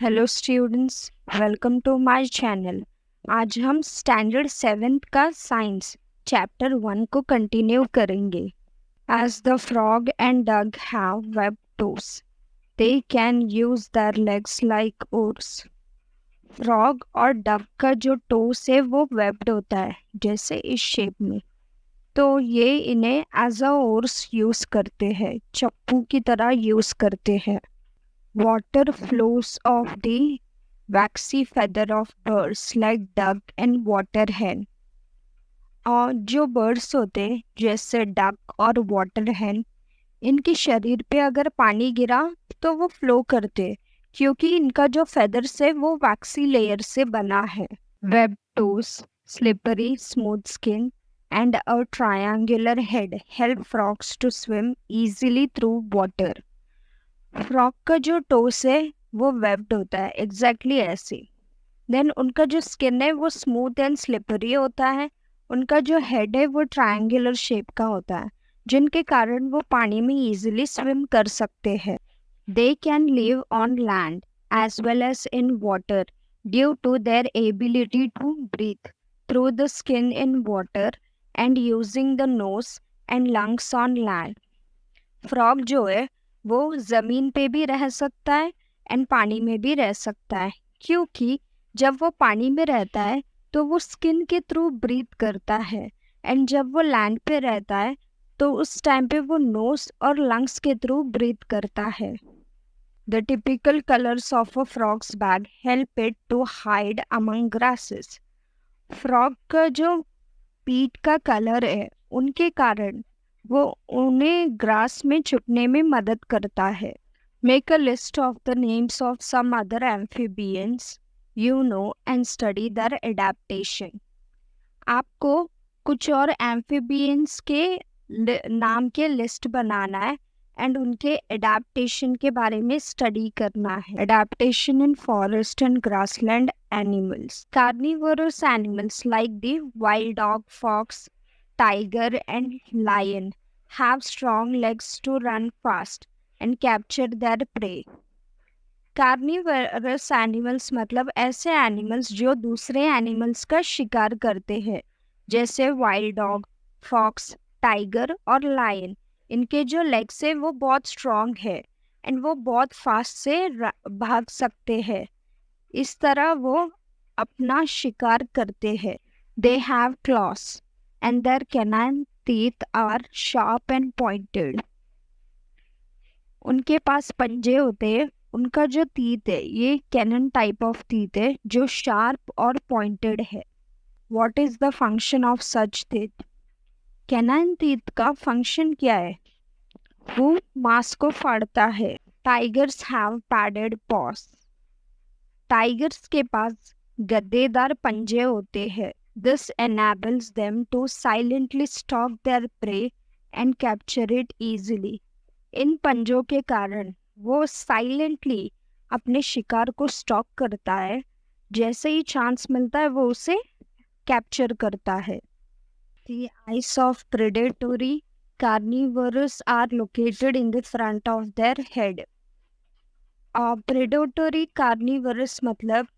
Hello students, welcome to my channel. आज हम standard 7th का साइंस चैप्टर 1 को कंटिन्यू करेंगे। As the frog and duck have web toes, they can use their legs like oars. Frog और duck का जो toast है वो वेब्ड होता है, जैसे इस शेप में। तो ये इन्हें एज अ ओर्स यूज करते हैं, चप्पू की तरह यूज करते हैं। Water flows off the waxy feather of birds like duck and water hen. और जो बर्ड्स होते हैं जैसे डक और वाटर hen, इनके शरीर पे अगर पानी गिरा तो वो फ्लो करते, क्योंकि इनका जो फेदर्स है वो वैक्सी लेयर से बना है। Web toes, slippery smooth skin and a triangular head help frogs to swim easily through water. Frog का जो टोस है वो वेब्ड होता है, एग्जैक्टली ऐसे। देन उनका जो स्किन है वो स्मूथ एंड स्लिपरी होता है। उनका जो हेड है वो ट्रायंगुलर शेप का होता है, जिनके कारण वो पानी में इजीली स्विम कर सकते हैं। They can live on land as well as in water due to their ability to breathe through the skin in water and using the nose and lungs on land. Frog जो है वो ज़मीन पे भी रह सकता है एंड पानी में भी रह सकता है, क्योंकि जब वो पानी में रहता है तो वो स्किन के थ्रू ब्रीथ करता है, एंड जब वो लैंड पे रहता है तो उस टाइम पे वो नोज और लंग्स के थ्रू ब्रीथ करता है। The typical colours of a frogs back help it to hide among grasses. Frog का जो पीठ का कलर है उनके कारण वो उन्हें ग्रास में छुपने में मदद करता है। Make a list of the names of some other amphibians you know and study their adaptation. आपको कुछ और एम्फीबियंस के नाम के लिस्ट बनाना है एंड उनके एडेप्टेशन के बारे में स्टडी करना है। Adaptation in forest and grassland animals. Carnivorous animals like the wild dog, fox, tiger and lion have strong legs to run fast and capture their prey. Carnivorous animals मतलब ऐसे animals जो दूसरे animals का शिकार करते हैं, जैसे वाइल्ड डॉग, फॉक्स, टाइगर और लायन। इनके जो लेग्स है वो बहुत स्ट्रॉन्ग है एंड वो बहुत फास्ट से भाग सकते हैं। इस तरह वो अपना शिकार करते हैं। They have claws and their canine teeth are sharp and pointed. उनके पास पंजे होते हैं। उनका जो टीथ है ये कैनन टाइप ऑफ टीथ है जो शार्प और पॉइंटेड है। What is the function of such teeth? Canine teeth का फंक्शन क्या है? वो मांस को फाड़ता है। Tigers have padded paws. Tigers के पास गद्देदार पंजे होते हैं। This enables them to silently stalk their prey and capture it easily. इन पंजों के कारण वो साइलेंटली अपने शिकार को स्टॉक करता है, जैसे ही चांस मिलता है वो उसे कैप्चर करता है। The eyes of predatory carnivores are located in the front of their head. Predatory carnivorous मतलब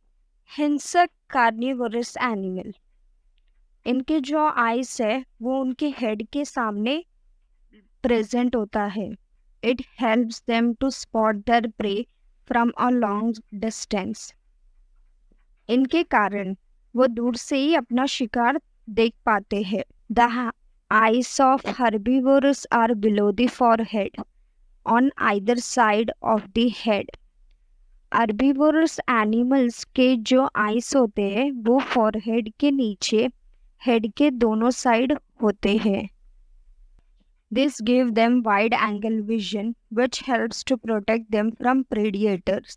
हिंसक कार्निवोरस एनिमल। इनके जो आइज है वो उनके हेड के सामने प्रेजेंट होता है। It helps them to spot their prey from a long distance. इनके कारण वो दूर से ही अपना शिकार देख पाते हैं। The eyes of herbivorous are below the forehead on either side of the head. Herbivorous animals के जो आइज होते हैं वो फॉरहेड के नीचे हेड के दोनों साइड होते हैं। This give them wide angle vision which helps to protect them from predators.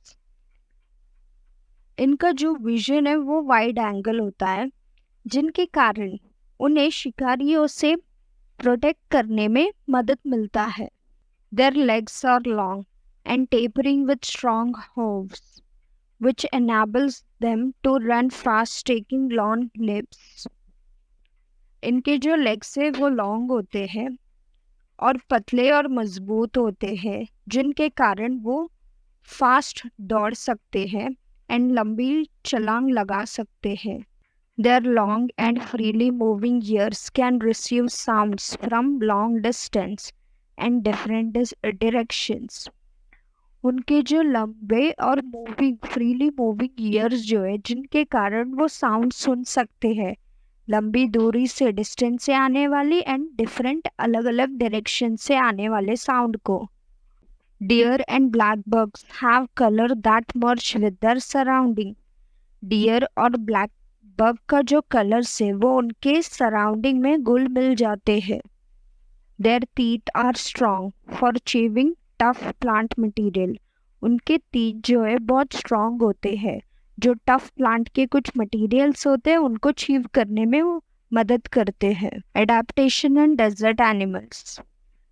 इनका जो विजन है वो वाइड एंगल होता है, जिनके कारण उन्हें शिकारियों से प्रोटेक्ट करने में मदद मिलता है। Their legs are long and tapering with strong hooves which enables them to run fast taking long leaps. इनके जो लेग्स है वो लॉन्ग होते हैं और पतले और मजबूत होते हैं, जिनके कारण वो फास्ट दौड़ सकते हैं एंड लंबी छलांग लगा सकते हैं। Their long and freely moving ears can receive sounds from long distance and different directions. उनके जो लंबे और फ्रीली मूविंग ईयर्स जो है, जिनके कारण वो साउंड सुन सकते हैं लंबी दूरी से, डिस्टेंस से आने वाली एंड डिफरेंट अलग अलग डायरेक्शन से आने वाले साउंड को। Deer and blackbugs have color that merge with their surrounding. Deer और ब्लैक बग का जो कलर्स है वो उनके सराउंडिंग में घुल मिल जाते हैं। Their teeth are strong for chewing tough plant material. उनके टीथ जो है बहुत स्ट्रॉन्ग होते हैं, जो टफ प्लांट के कुछ मटेरियल्स होते हैं उनको चीव करने में वो मदद करते हैं। Adaptation in desert animals.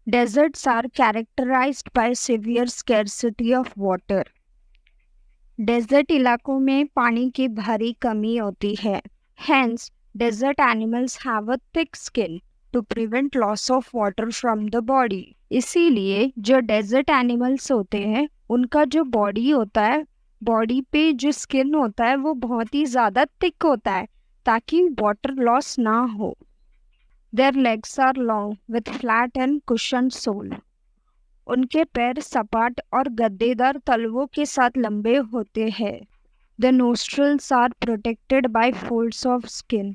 Deserts are characterised by severe scarcity of water. Desert इलाकों में पानी की भारी कमी होती है। Hence, desert animals have a thick skin to prevent loss of water from the body. इसीलिए जो डेजर्ट एनिमल्स होते हैं उनका जो बॉडी होता है, बॉडी पे जो स्किन होता है वो बहुत ही ज़्यादा थिक होता है ताकि वाटर लॉस ना हो। Their legs are long with flat and cushioned sole. उनके पैर सपाट और गद्देदार तलवों के साथ लंबे होते हैं। The nostrils are protected by folds of skin.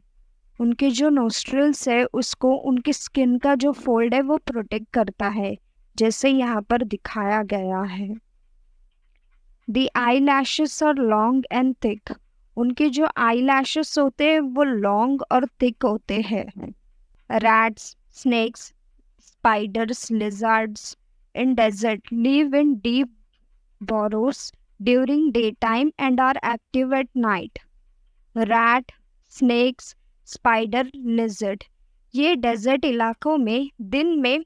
उनके जो nostrils है उसको उनके स्किन का जो फोल्ड है वो प्रोटेक्ट करता है, जैसे यहाँ पर दिखाया गया है। The eyelashes are long and thick. उनके जो eyelashes होते हैं वो long और thick होते हैं। Rats, snakes, spiders, lizards in desert live in deep burrows during daytime and are active at night. Rat, snakes, spider, lizard ये डेजर्ट इलाकों में दिन में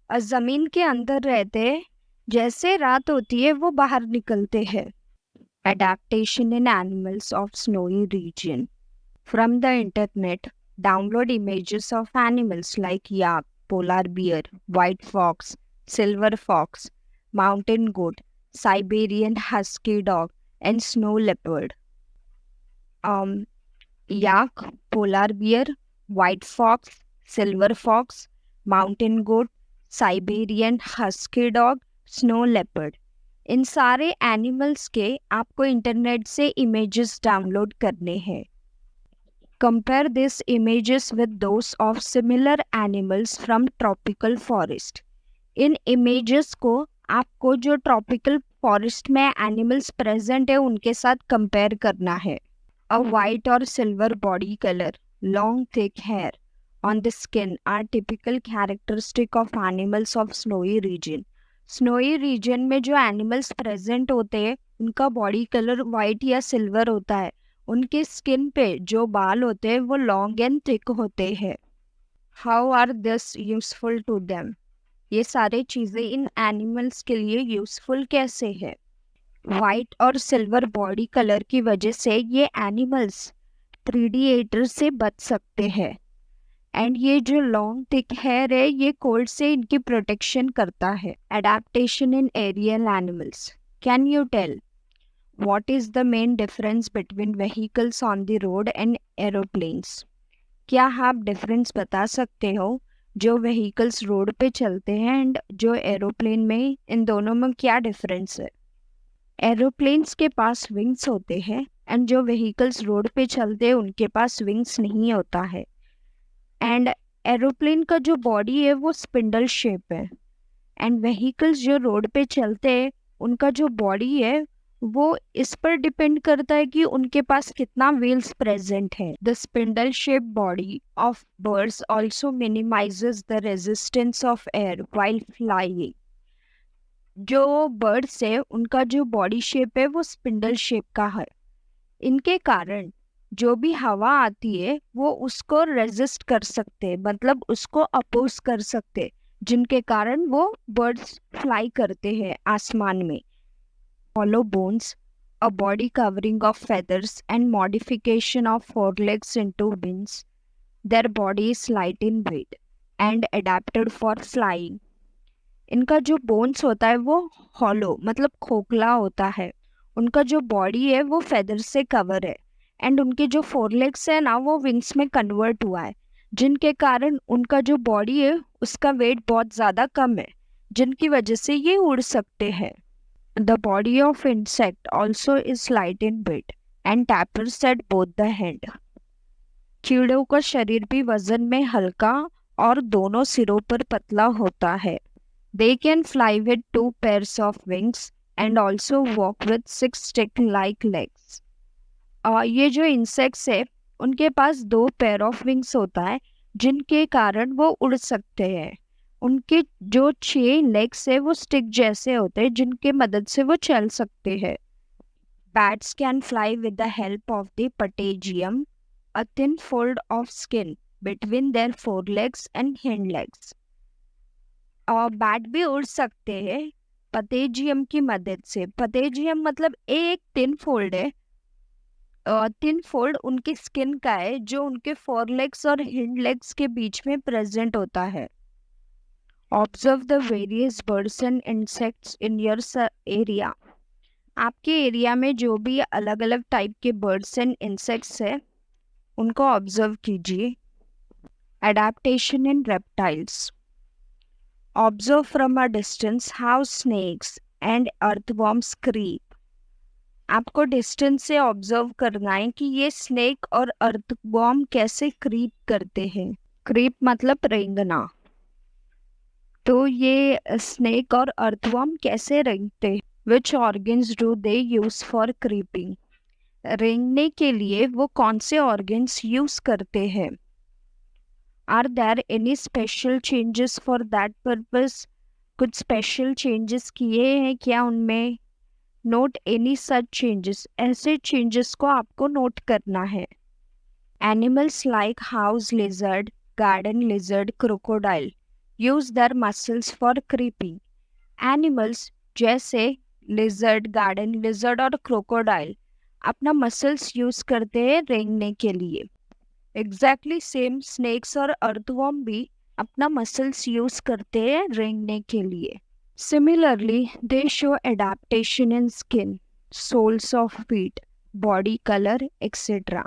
ज़मीन के अंदर रहते हैं, जैसे रात होती है वो बाहर निकलते हैं। Adaptation in animals of snowy region. From the internet, download images of animals like yak, polar bear, white fox, silver fox, mountain goat, Siberian husky dog, and snow leopard. Yak, polar bear, white fox, silver fox, mountain goat, Siberian husky dog, snow leopard. इन सारे animals के आपको internet से images download करने हैं। Compare these images with those of similar animals from tropical forest. In images को आपको जो tropical forest में एनिमल्स प्रेजेंट है उनके साथ कंपेयर करना है। अ वाइट और silver body colour, long thick hair on the skin are typical characteristic of animals of snowy region. Snowy region में जो एनिमल्स प्रेजेंट होते हैं उनका बॉडी कलर वाइट या सिल्वर होता है। उनके स्किन पे जो बाल होते हैं वो लॉन्ग एंड थिक होते हैं। How are this useful to them? ये सारे चीज़ें इन एनिमल्स के लिए यूजफुल कैसे है? वाइट और सिल्वर बॉडी कलर की वजह से ये एनिमल्स प्रीडिएटर से बच सकते हैं एंड ये जो लॉन्ग थिक हेयर है ये कोल्ड से इनकी प्रोटेक्शन करता है। Adaptation in aerial animals. Can you tell what is the main difference between vehicles on the road and aeroplanes? क्या आप डिफरेंस बता सकते हो जो व्हीकल्स रोड पे चलते हैं एंड जो एरोप्लेन में, इन दोनों में क्या डिफरेंस है? एरोप्लेन्स के पास विंग्स होते हैं एंड जो व्हीकल्स रोड पे चलते हैं उनके पास विंग्स नहीं होता है। एंड एरोप्लेन का जो बॉडी है वो स्पिंडल शेप है एंड व्हीकल्स जो रोड पे चलते हैं उनका जो बॉडी है वो इस पर डिपेंड करता है कि उनके पास कितना व्हील्स प्रेजेंट है। The spindle shape body of birds also minimises the resistance of air while flying. जो बर्ड्स है उनका जो बॉडी शेप है वो स्पिंडल शेप का है। इनके कारण जो भी हवा आती है वो उसको रेजिस्ट कर सकते, मतलब उसको अपोज कर सकते, जिनके कारण वो बर्ड्स फ्लाई करते हैं आसमान में। Hollow bones, a body covering of feathers and modification of forelegs into wings. Their body is light in weight and adapted for flying. इनका जो बोन्स होता है वो हॉलो मतलब खोखला होता है। उनका जो बॉडी है वो फेदर से कवर है। एंड उनके जो फोर लेग्स है ना वो विंग्स में कन्वर्ट हुआ है, जिनके कारण उनका जो बॉडी है उसका वेट बहुत ज़्यादा कम है, जिनकी वजह से ये उड़ सकते हैं। The body of insect also is light in weight and tapers at both the hand. कीड़ों का शरीर भी वजन में हल्का और दोनों सिरों पर पतला होता है। They can fly with 2 pairs of wings and also walk with 6 stick-like legs. ये जो इंसेक्ट्स है उनके पास 2 पेयर ऑफ विंग्स होता है, जिनके कारण वो उड़ सकते हैं। उनके जो 6 लेग्स है वो स्टिक जैसे होते हैं, जिनके मदद से वो चल सकते हैं। Bats can fly with the help of the patagium, a thin fold of skin between their forelegs and hind legs. और बैट भी उड़ सकते हैं पतेजियम की मदद से। पतेजियम मतलब एक थिन फोल्ड है, थिन फोल्ड उनकी स्किन का है जो उनके फोर लेग्स और हिंड लेग्स के बीच में प्रेजेंट होता है। Observe the various birds and insects in your area. आपके एरिया में जो भी अलग अलग टाइप के बर्ड्स एंड इंसेक्ट्स है उनको ऑब्जर्व कीजिए। Adaptation in reptiles. Observe from a distance how snakes and earthworms creep. आपको डिस्टेंस से ऑब्जर्व करना है कि ये स्नेक और अर्थवॉर्म कैसे क्रीप करते हैं। क्रीप मतलब रेंगना। तो ये स्नेक और अर्थवॉर्म कैसे रेंगते हैं? Which organs do they use for creeping? रेंगने के लिए वो कौन से ऑर्गन्स यूज करते हैं? Are there any special changes for that purpose? कुछ स्पेशल चेंजेस किए हैं क्या उनमें? Note any such changes. ऐसे चेंजेस को आपको नोट करना है। Animals like house lizard, garden lizard, crocodile use their muscles for creeping. Animals जैसे लिजर्ड, गार्डन लिजर्ड और क्रोकोडाइल अपना मसल्स यूज करते हैं रेंगने के लिए। एग्जैक्टली सेम स्नेक्स और अर्थवॉर्म भी अपना मसल्स यूज करते हैं रेंगने के लिए। Similarly they show adaptation in skin, soles of feet, body colour etcetera.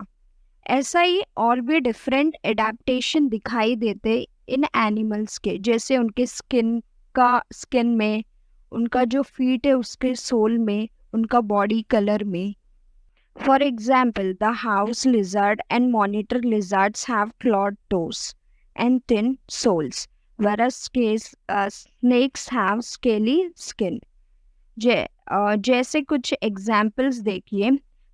ऐसा ही और भी डिफरेंट एडेप्टेशन दिखाई देते इन एनिमल्स के, जैसे उनके स्किन में, उनका जो फीट है उसके सोल में, उनका बॉडी कलर में। For example, the house lizard and monitor lizards have clawed toes and thin soles, whereas snakes have scaly skin. जैसे कुछ एग्जाम्पल्स देखिए।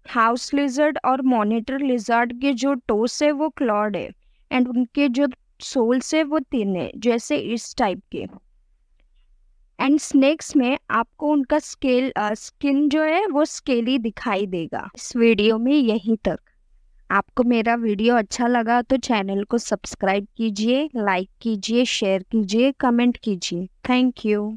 हाउस लिजर्ड और मॉनिटर लिजर्ड के जो टोस है वो क्लॉड है एंड उनके जो सोल्स है वो थिन है, जैसे इस टाइप के। एंड स्नेक्स में आपको उनका स्किन जो है वो स्केली दिखाई देगा। इस वीडियो में यहीं तक। आपको मेरा वीडियो अच्छा लगा तो चैनल को सब्सक्राइब कीजिए, लाइक कीजिए, शेयर कीजिए, कमेंट कीजिए। Thank you.